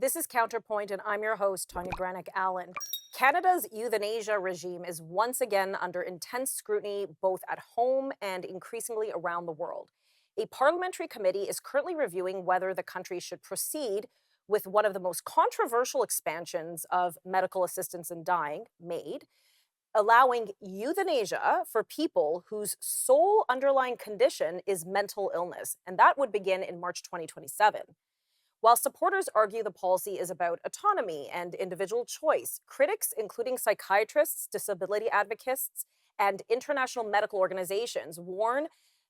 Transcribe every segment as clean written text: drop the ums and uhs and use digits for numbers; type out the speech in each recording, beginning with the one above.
This is CounterPoint, and I'm your host, Tanya Granic Allen. Canada's euthanasia regime is once again under intense scrutiny, both at home and increasingly around the world. A parliamentary committee is currently reviewing whether the country should proceed with one of the most controversial expansions of medical assistance in dying, MAID, allowing euthanasia for people whose sole underlying condition is mental illness, and that would begin in March 2027. While supporters argue the policy is about autonomy and individual choice, critics, including psychiatrists, disability advocates, and international medical organizations, warn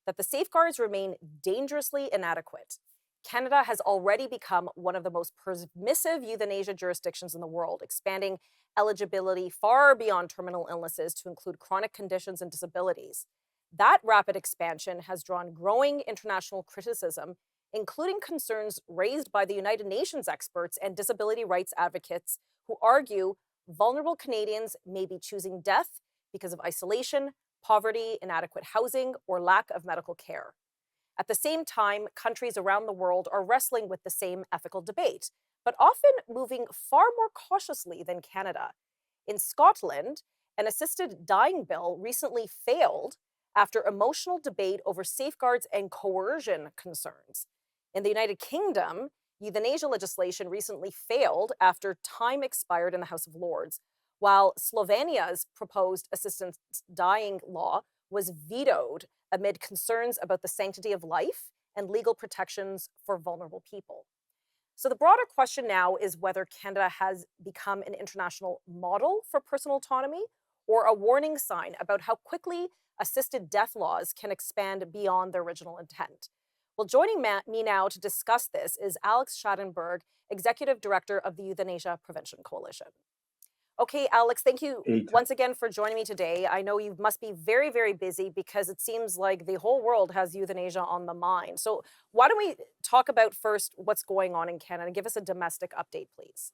that the safeguards remain dangerously inadequate. Canada has already become one of the most permissive euthanasia jurisdictions in the world, expanding eligibility far beyond terminal illnesses to include chronic conditions and disabilities. That rapid expansion has drawn growing international criticism, including concerns raised by the United Nations experts and disability rights advocates who argue vulnerable Canadians may be choosing death because of isolation, poverty, inadequate housing, or lack of medical care. At the same time, countries around the world are wrestling with the same ethical debate, but often moving far more cautiously than Canada. In Scotland, an assisted dying bill recently failed after emotional debate over safeguards and coercion concerns. In the United Kingdom, euthanasia legislation recently failed after time expired in the House of Lords, while Slovenia's proposed assisted dying law was vetoed amid concerns about the sanctity of life and legal protections for vulnerable people. So the broader question now is whether Canada has become an international model for personal autonomy or a warning sign about how quickly assisted death laws can expand beyond their original intent. Well, joining me now to discuss this is Alex Schadenberg, Executive Director of the Euthanasia Prevention Coalition. Okay, Alex, thank you once again for joining me today. I know you must be very, very busy because it seems like the whole world has euthanasia on the mind. So why don't we talk about first what's going on in Canada? Give us a domestic update, please.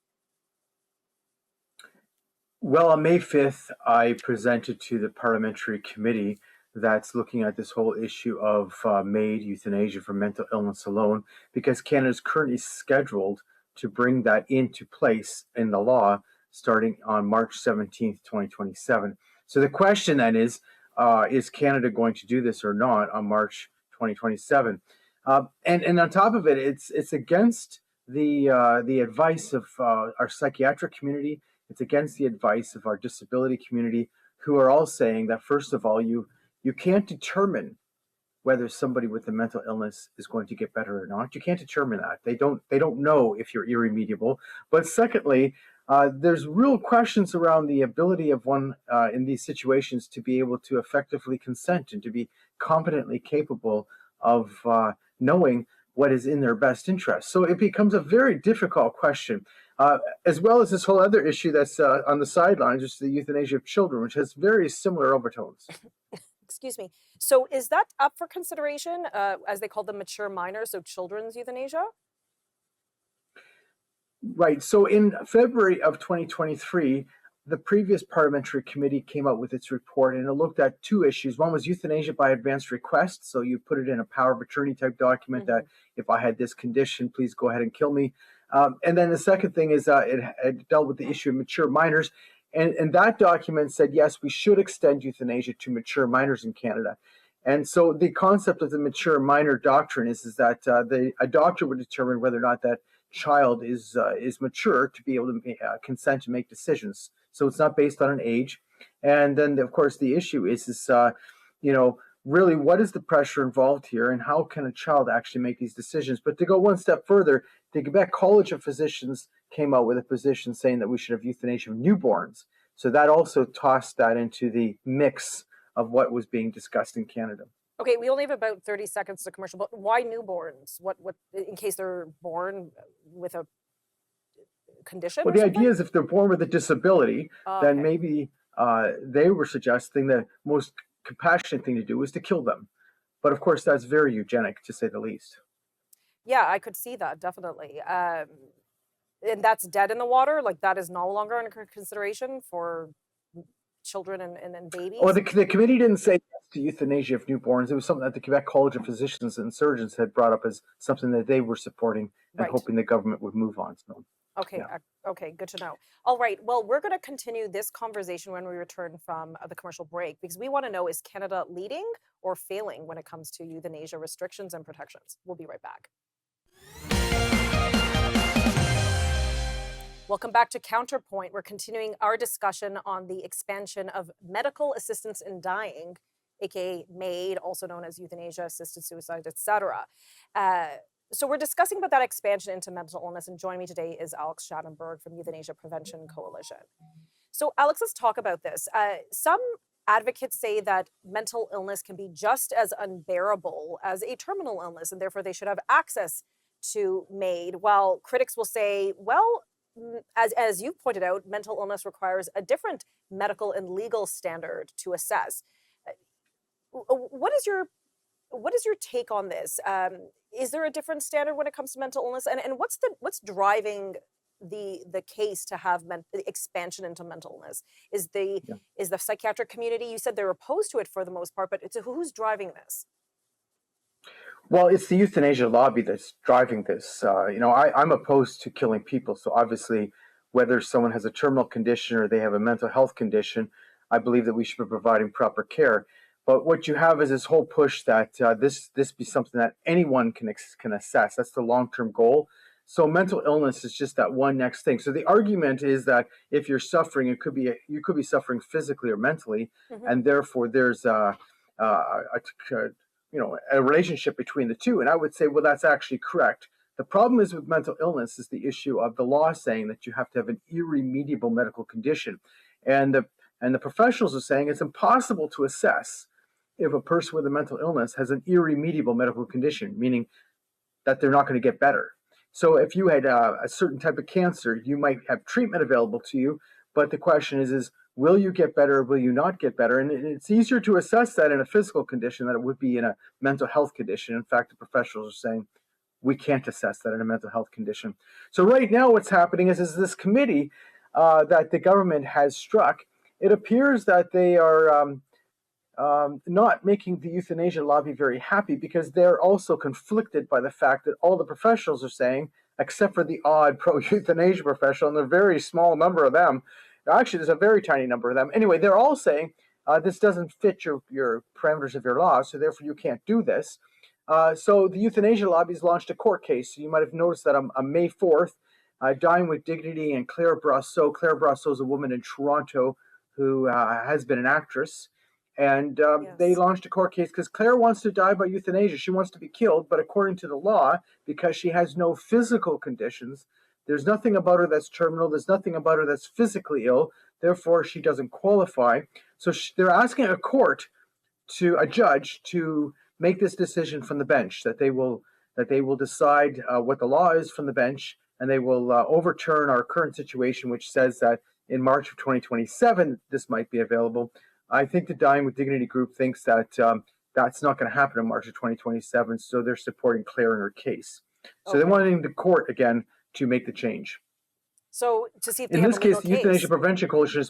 Well, on May 5th, I presented to the parliamentary committee that's looking at this whole issue of MAID, euthanasia for mental illness alone, because Canada is currently scheduled to bring that into place in the law starting on March 17th, 2027. So the question then is Canada going to do this or not on March 2027? And on top of it, it's against the advice of our psychiatric community. It's against the advice of our disability community, who are all saying that, first of all, you can't determine whether somebody with a mental illness is going to get better or not. You can't determine that. They don't know if you're irremediable. But secondly, there's real questions around the ability of one in these situations to be able to effectively consent and to be competently capable of knowing what is in their best interest. So it becomes a very difficult question, as well as this whole other issue that's on the sidelines, just the euthanasia of children, which has very similar overtones. Excuse me. So is that up for consideration, as they call them, mature minors, so children's euthanasia? Right. So in February of 2023, the previous parliamentary committee came out with its report, and it looked at two issues. One was euthanasia by advance request. So you put it in a power of attorney type document that if I had this condition, please go ahead and kill me. And then the second thing is it dealt with the issue of mature minors. And that document said, yes, we should extend euthanasia to mature minors in Canada. And so the concept of the mature minor doctrine is that a doctor would determine whether or not that child is mature to be able to consent to make decisions. So it's not based on an age. And then, of course, the issue is really what is the pressure involved here and how can a child actually make these decisions? But to go one step further, the Quebec College of Physicians came out with a position saying that we should have euthanasia of newborns. So that also tossed that into the mix of what was being discussed in Canada. Okay, we only have about 30 seconds to commercial, but why newborns? What in case they're born with a condition? Well, the idea is if they're born with a disability, then maybe they were suggesting the most compassionate thing to do is to kill them. But of course, that's very eugenic, to say the least. Yeah, I could see that, definitely. And that's dead in the water? Like that is no longer under consideration for children and babies? Oh, the committee didn't say yes to euthanasia of newborns. It was something that the Quebec College of Physicians and Surgeons had brought up as something that they were supporting and Right. hoping the government would move on. So, Okay. yeah. Okay. Good to know. All right. Well, we're going to continue this conversation when we return from the commercial break, because we want to know, is Canada leading or failing when it comes to euthanasia restrictions and protections? We'll be right back. Welcome back to CounterPoint. We're continuing our discussion on the expansion of medical assistance in dying, aka MAID, also known as euthanasia, assisted suicide, etc. So we're discussing about that expansion into mental illness, and joining me today is Alex Schadenberg from Euthanasia Prevention Coalition. So Alex, let's talk about this. Some advocates say that mental illness can be just as unbearable as a terminal illness, and therefore they should have access to MAID, while critics will say, well, as you've pointed out, mental illness requires a different medical and legal standard to assess. What is your take on this? Is there a different standard when it comes to mental illness, and what's driving the case to have expansion into mental illness? Is the psychiatric community? You said they're opposed to it for the most part, but who's driving this? Well, it's the euthanasia lobby that's driving this. I'm opposed to killing people. So obviously, whether someone has a terminal condition or they have a mental health condition, I believe that we should be providing proper care. But what you have is this whole push that this be something that anyone can assess. That's the long-term goal. So mental illness is just that one next thing. So the argument is that if you're suffering, you could be suffering physically or mentally, and therefore there's a relationship between the two. And I would say, well, that's actually correct. The problem is with mental illness is the issue of the law saying that you have to have an irremediable medical condition. And the professionals are saying it's impossible to assess if a person with a mental illness has an irremediable medical condition, meaning that they're not going to get better. So if you had a certain type of cancer, you might have treatment available to you, but the question is will you get better or will you not get better? And it's easier to assess that in a physical condition than it would be in a mental health condition. In fact, the professionals are saying we can't assess that in a mental health condition. So right now what's happening is this committee that the government has struck, it appears that they are not making the euthanasia lobby very happy, because they're also conflicted by the fact that all the professionals are saying, except for the odd pro-euthanasia professional, and a very small number of them, actually there's a very tiny number of them, anyway, they're all saying this doesn't fit your parameters of your law, so therefore you can't do this. So the euthanasia lobby's launched a court case. So you might have noticed that on May 4th, Dying with Dignity and Claire Brosseau is a woman in Toronto who has been an actress, and they launched a court case because Claire wants to die by euthanasia. She wants to be killed, but according to the law, because she has no physical conditions, there's nothing about her that's terminal, there's nothing about her that's physically ill, therefore she doesn't qualify. So they're asking a judge to make this decision from the bench, that they will decide what the law is from the bench, and they will overturn our current situation, which says that in March of 2027 this might be available. I think the Dying with Dignity group thinks that that's not going to happen in March of 2027, so they're supporting Claire in her case. So they're wanting the court again to make the change. So to see if in this case, the Euthanasia Prevention Coalition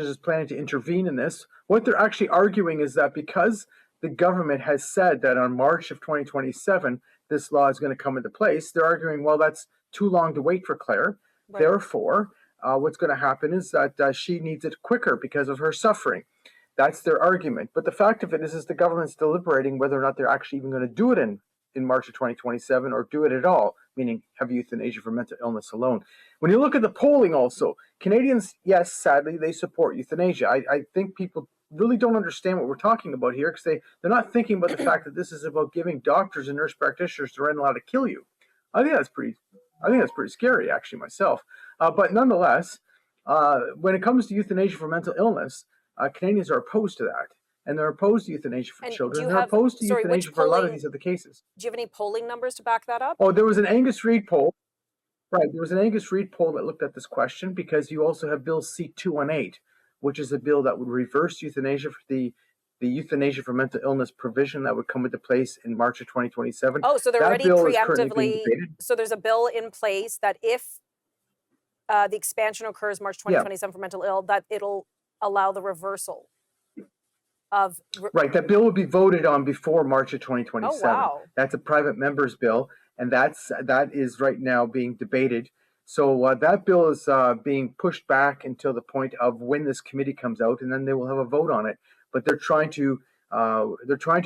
is planning to intervene in this. What they're actually arguing is that because the government has said that on March of 2027 this law is going to come into place, they're arguing, well, that's too long to wait for Claire. Right. Therefore, what's going to happen is that she needs it quicker because of her suffering. That's their argument. But the fact of it is the government's deliberating whether or not they're actually even going to do it in March of 2027 or do it at all, meaning have euthanasia for mental illness alone. When you look at the polling also, Canadians, yes, sadly, they support euthanasia. I think people really don't understand what we're talking about here, because they're not thinking about the fact that this is about giving doctors and nurse practitioners the right allowed to kill you. I think that's pretty scary, actually, myself. But nonetheless, when it comes to euthanasia for mental illness, Canadians are opposed to that. And they're opposed to euthanasia for children. They're opposed to euthanasia for a lot of these other cases. Do you have any polling numbers to back that up? Oh, there was an Angus Reid poll. Right, there was an Angus Reid poll that looked at this question, because you also have Bill C-218, which is a bill that would reverse euthanasia for the euthanasia for mental illness provision that would come into place in March of 2027. Oh, so they're already preemptively. So there's a bill in place that if the expansion occurs March 2027 for mental ill, that it'll allow the reversal. of Right, that bill will be voted on before March of oh 2027. wow. That's a private member's bill, and that is right now being debated. So that bill is being pushed back until the point of when this committee comes out, and then they will have a vote on it. But they're trying to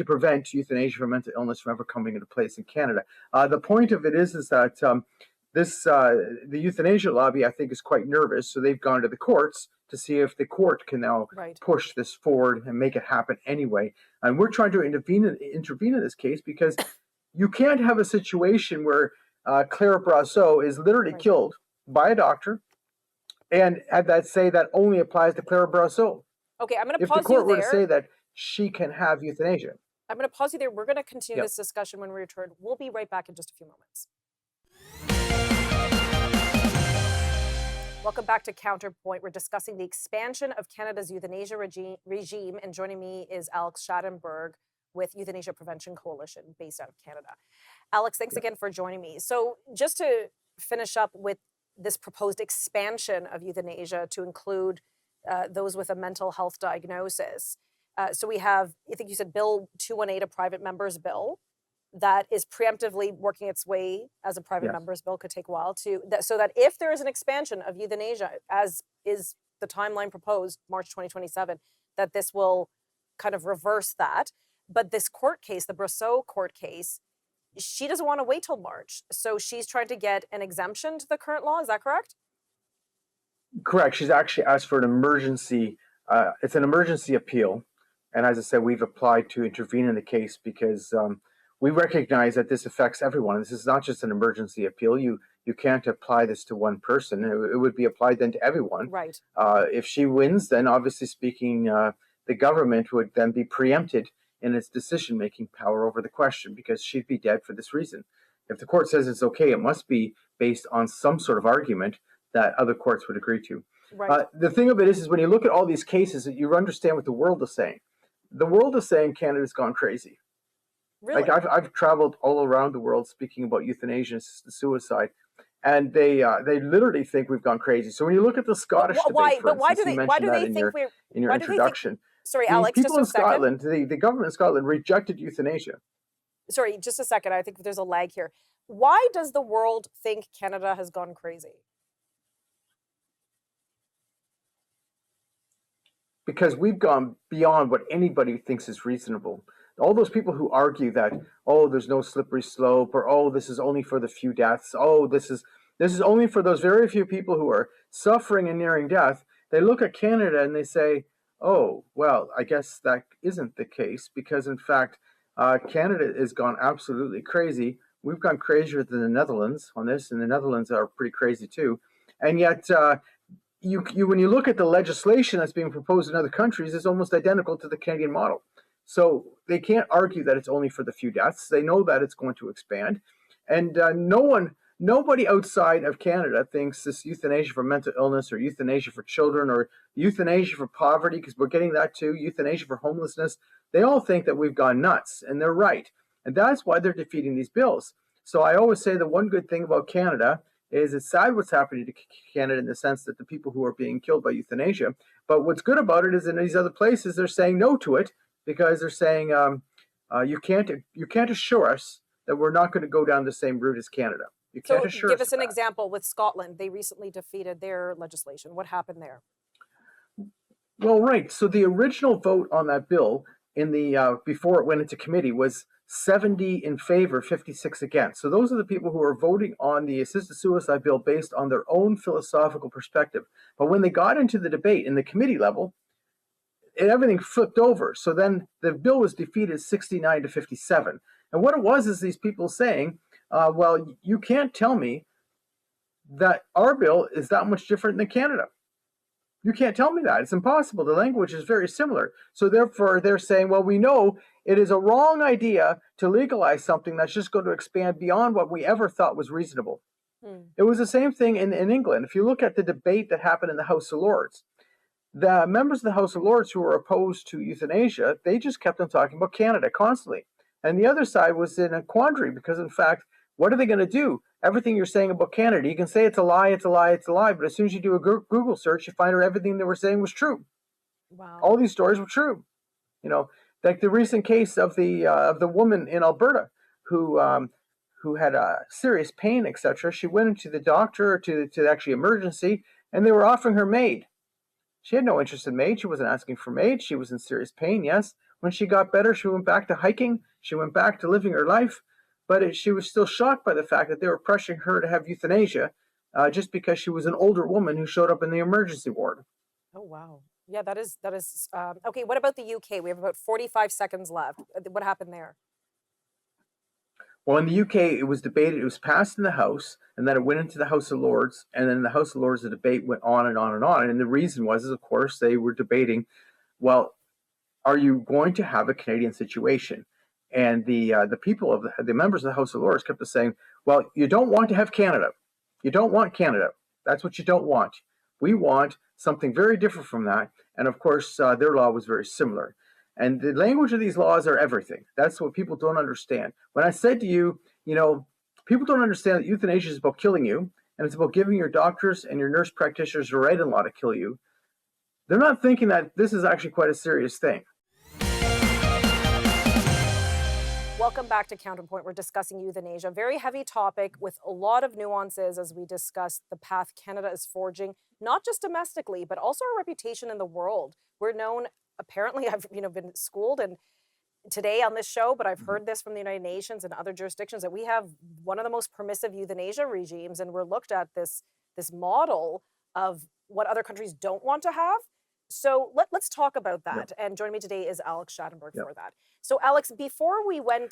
prevent euthanasia for mental illness from ever coming into place in Canada. The point of it is that the euthanasia lobby, I think, is quite nervous, so they've gone to the courts to see if the court can now Right. push this forward and make it happen anyway. And we're trying to intervene in this case because you can't have a situation where Clara Brasseau is literally Right. killed by a doctor, and that say that only applies to Clara Brasseau. Okay, I'm going to If the pause you court were to say there. that she can have euthanasia. I'm going to pause you there. We're going to continue Yep. this discussion when we return. We'll be right back in just a few moments. Welcome back to CounterPoint. We're discussing the expansion of Canada's euthanasia regime, and joining me is Alex Schadenberg with Euthanasia Prevention Coalition, based out of Canada. Alex, thanks again for joining me. So just to finish up with this proposed expansion of euthanasia to include those with a mental health diagnosis. So we have, I think you said Bill 218, a private member's bill, that is preemptively working its way as a private Yes. member's bill, could take a while to, so that if there is an expansion of euthanasia, as is the timeline proposed, March 2027, that this will kind of reverse that. But this court case, the Brasseau court case, she doesn't want to wait till March. So she's trying to get an exemption to the current law. Is that correct? Correct. She's actually asked for an emergency. It's an emergency appeal, and as I said, we've applied to intervene in the case because we recognize that this affects everyone. This is not just an emergency appeal. You can't apply this to one person. It would be applied then to everyone. Right. If she wins, then obviously speaking, the government would then be preempted in its decision-making power over the question because she'd be dead for this reason. If the court says it's okay, it must be based on some sort of argument that other courts would agree to. Right. The thing of it is when you look at all these cases, you understand what the world is saying. The world is saying Canada's gone crazy. Really? Like I've traveled all around the world speaking about euthanasia and suicide, and they literally think we've gone crazy. So when you look at the Scottish debate, for why instance, do you they mentioned that think in your why do they think- introduction. Sorry, The Alex, just people a in second. Scotland, the government in Scotland rejected euthanasia. Sorry, just a second. I think there's a lag here. Why does the world think Canada has gone crazy? Because we've gone beyond what anybody thinks is reasonable. All those people who argue that, oh, there's no slippery slope, or oh, this is only for the few deaths, oh, this is only for those very few people who are suffering and nearing death, they look at Canada and they say, oh, well, I guess that isn't the case, because in fact, Canada has gone absolutely crazy. We've gone crazier than the Netherlands on this, and the Netherlands are pretty crazy too. And yet, when you look at the legislation that's being proposed in other countries, it's almost identical to the Canadian model. So they can't argue that it's only for the few deaths. They know that it's going to expand. And nobody outside of Canada thinks this euthanasia for mental illness or euthanasia for children or euthanasia for poverty, because we're getting that too, euthanasia for homelessness. They all think that we've gone nuts, and they're right. And that's why they're defeating these bills. So I always say the one good thing about Canada is it's sad what's happening to Canada in the sense that the people who are being killed by euthanasia. But what's good about it is in these other places, they're saying no to it because they're saying you can't assure us that we're not going to go down the same route as Canada. You can't So assure give us us an that. example with Scotland. They recently defeated their legislation. What happened there? Well, right. So the original vote on that bill in the before it went into committee was 70 in favor, 56 against. So those are the people who are voting on the assisted suicide bill based on their own philosophical perspective. But when they got into the debate in the committee level, everything flipped over. So then the bill was defeated 69 to 57. And what it was is these people saying, well, you can't tell me that our bill is that much different than Canada. You can't tell me that. It's impossible. The language is very similar. So therefore, they're saying, well, we know it is a wrong idea to legalize something that's just going to expand beyond what we ever thought was reasonable. It was the same thing in England. If you look at the debate that happened in the House of Lords, the members of the House of Lords who were opposed to euthanasia, they just kept on talking about Canada constantly. And the other side was in a quandary because, in fact, what are they going to do? Everything you're saying about Canada, you can say it's a lie, it's a lie, it's a lie, but as soon as you do a Google search, you find out everything they were saying was true. Wow. All these stories were true. Like the recent case of the woman in Alberta who had serious pain, etc. She went into the doctor to actually emergency, and they were offering her MAID. She had no interest in MAID. She wasn't asking for MAID. She was in serious pain, yes. When she got better, she went back to hiking. She went back to living her life. But she was still shocked by the fact that they were pressuring her to have euthanasia just because she was an older woman who showed up in the emergency ward. Oh, wow. Yeah, that is okay. What about the UK? We have about 45 seconds left. What happened there? Well, in the UK, it was debated. It was passed in the House, and then it went into the House of Lords. And then in the House of Lords, the debate went on and on and on. And the reason was, of course, they were debating, well, are you going to have a Canadian situation? And the people of the members of the House of Lords kept saying, well, you don't want to have Canada. You don't want Canada. That's what you don't want. We want something very different from that. And of course, their law was very similar. And the language of these laws are everything. That's what people don't understand. When I said to you, people don't understand that euthanasia is about killing you, and it's about giving your doctors and your nurse practitioners the right-in-law to kill you. They're not thinking that this is actually quite a serious thing. Welcome back to CounterPoint. We're discussing euthanasia. Very heavy topic with a lot of nuances as we discuss the path Canada is forging, not just domestically, but also our reputation in the world. We're known, apparently, I've been schooled and today on this show, but I've heard this from the United Nations and other jurisdictions that we have one of the most permissive euthanasia regimes, and we're looked at this model of what other countries don't want to have. So let's talk about that. Yep. And joining me today is Alex Schadenberg for that. So Alex, before we went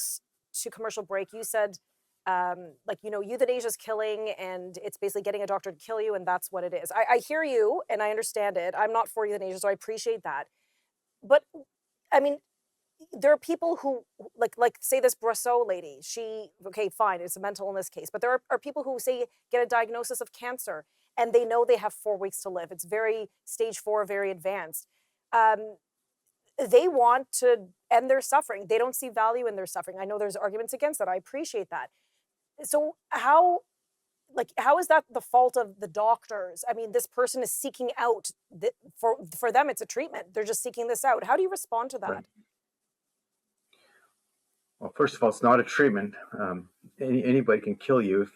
to commercial break, you said, euthanasia is killing and it's basically getting a doctor to kill you, and that's what it is. I hear you and I understand it. I'm not for euthanasia, so I appreciate that. But I mean, there are people who like say this Brasseau lady, okay, fine, it's a mental illness case, but there are people who say get a diagnosis of cancer and they know they have 4 weeks to live. It's very stage 4, very advanced. They want to end their suffering. They don't see value in their suffering. I know there's arguments against that. I appreciate that. So how is that the fault of the doctors? I mean, this person is seeking out, for them, it's a treatment. They're just seeking this out. How do you respond to that? Right. Well, first of all, it's not a treatment. Anybody can kill you,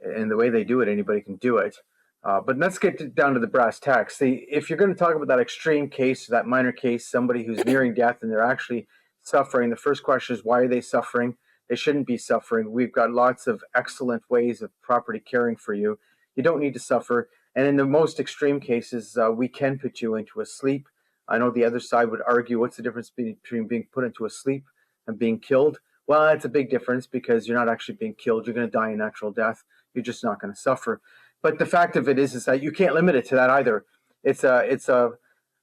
and the way they do it, anybody can do it. But let's get down to the brass tacks. If you're going to talk about that extreme case, that minor case, somebody who's nearing death and they're actually suffering, the first question is, why are they suffering? They shouldn't be suffering. We've got lots of excellent ways of properly caring for you. You don't need to suffer. And in the most extreme cases, we can put you into a sleep. I know the other side would argue, what's the difference between being put into a sleep and being killed? Well, it's a big difference because you're not actually being killed. You're going to die a natural death. You're just not going to suffer. But the fact of it is that you can't limit it to that either. It's a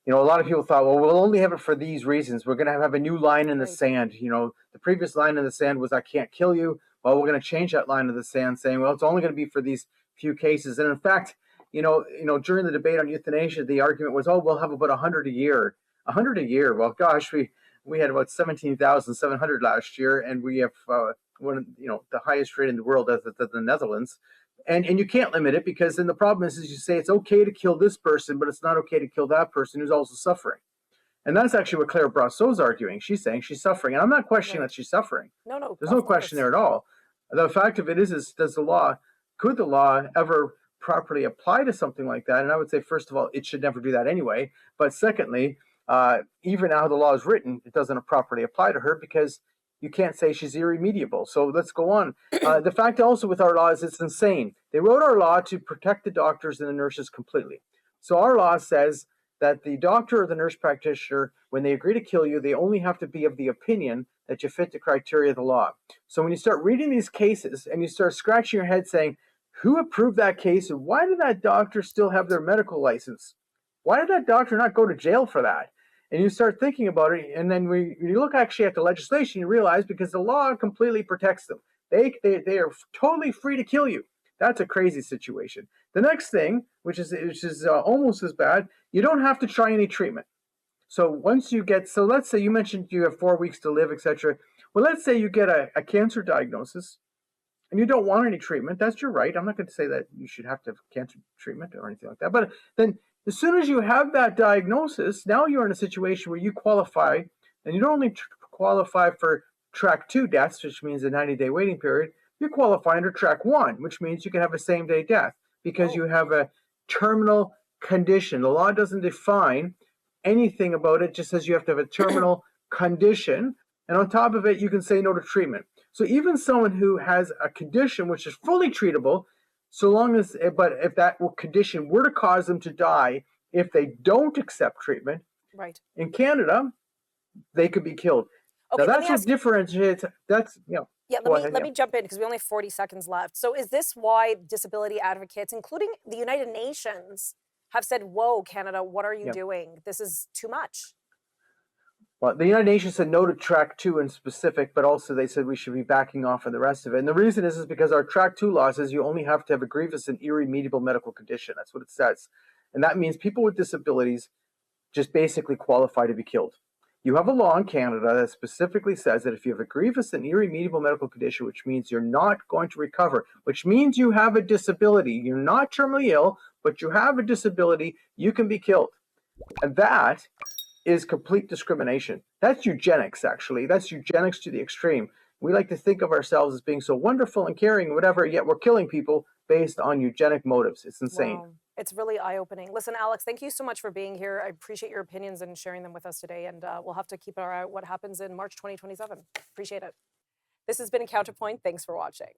lot of people thought, well, we'll only have it for these reasons. We're going to have a new line in the sand. The previous line in the sand was, I can't kill you. Well, we're going to change that line in the sand, saying, well, it's only going to be for these few cases. And in fact, during the debate on euthanasia, the argument was, oh, we'll have about 100 a year. 100 a year. Well, gosh, we had about 17,700 last year, and we have the highest rate in the world at the Netherlands. And you can't limit it, because then the problem is you say it's okay to kill this person, but it's not okay to kill that person who's also suffering. And that's actually what Claire Brasseau's arguing. She's saying she's suffering. And I'm not questioning that she's suffering. No. There's no question there at all. The fact of it is could the law ever properly apply to something like that? And I would say, first of all, it should never do that anyway. But secondly, even how the law is written, it doesn't properly apply to her, because you can't say she's irremediable. So let's go on. The fact also with our law is it's insane. They wrote our law to protect the doctors and the nurses completely. So our law says that the doctor or the nurse practitioner, when they agree to kill you, they only have to be of the opinion that you fit the criteria of the law. So when you start reading these cases and you start scratching your head saying, who approved that case, and why did that doctor still have their medical license? Why did that doctor not go to jail for that? And you start thinking about it, and then when you look actually at the legislation, you realize because the law completely protects them. They are totally free to kill you. That's a crazy situation. The next thing, which is almost as bad, you don't have to try any treatment. So let's say you mentioned you have 4 weeks to live, etc. Well, let's say you get a cancer diagnosis and you don't want any treatment. That's your right. I'm not going to say that you should have to have cancer treatment or anything like that. But then as soon as you have that diagnosis, now you're in a situation where you qualify And you don't only qualify for track 2 deaths, which means a 90-day waiting period. You qualify under track 1, which means you can have a same-day death because you have a terminal condition. The law doesn't define anything about it, it just says you have to have a terminal condition. And on top of it, you can say no to treatment. So even someone who has a condition which is fully treatable, but if that condition were to cause them to die, if they don't accept treatment, right, in Canada, they could be killed. Okay, now that's what differentiates. That's Yeah, let me jump in because we only have 40 seconds left. So is this why disability advocates, including the United Nations, have said, whoa, Canada, what are you doing? This is too much. Well, the United Nations said no to track 2 in specific, but also they said we should be backing off on the rest of it. And the reason is because our track 2 law says you only have to have a grievous and irremediable medical condition. That's what it says. And that means people with disabilities just basically qualify to be killed. You have a law in Canada that specifically says that if you have a grievous and irremediable medical condition, which means you're not going to recover, which means you have a disability, you're not terminally ill, but you have a disability, you can be killed. And that is complete discrimination. That's eugenics, actually. That's eugenics to the extreme. We like to think of ourselves as being so wonderful and caring and whatever, yet we're killing people based on eugenic motives. It's insane. Wow. It's really eye-opening. Listen, Alex, thank you so much for being here. I appreciate your opinions and sharing them with us today. And we'll have to keep our eye on what happens in March 2027. Appreciate it. This has been CounterPoint. Thanks for watching.